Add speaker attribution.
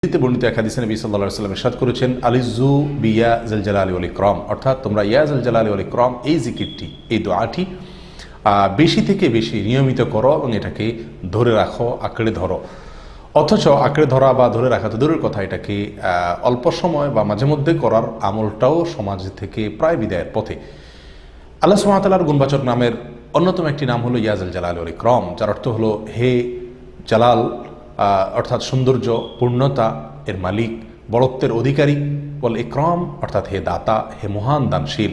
Speaker 1: বর্ণিত এক হাদিসে নবী সাল্লাল্লাহু আলাইহি ওয়াসাল্লাম ইরশাদ করেছেন, আলিজু বিয়া জাল জালালি ওয়াল ইকরাম, অর্থাৎ তোমরা ইয়া জাল জালালি ওয়াল ইকরাম এই জিকিরটি, এই দোয়াটি বেশি থেকে বেশি নিয়মিত করো এবং এটাকে ধরে রাখো, আঁকড়ে ধরো। অথচ আঁকড়ে ধরা বা ধরে রাখা তো দূরের কথা, এটাকে অল্প সময় বা মাঝে মধ্যে করার আমলটাও সমাজ থেকে প্রায় বিদায়ের পথে। আল্লাহ সুবহানাহু ওয়া তাআলার গুণবাচক নামের অন্যতম একটি নাম হলো ইয়া জাল জালালি ওয়াল ইকরাম, যার অর্থ হলো হে জালাল, অর্থাৎ সৌন্দর্য, পূর্ণতা এর মালিক, বড়ত্বের অধিকারী, ওয়াল ইকরাম অর্থাৎ হে দাতা, হে মহান দানশীল।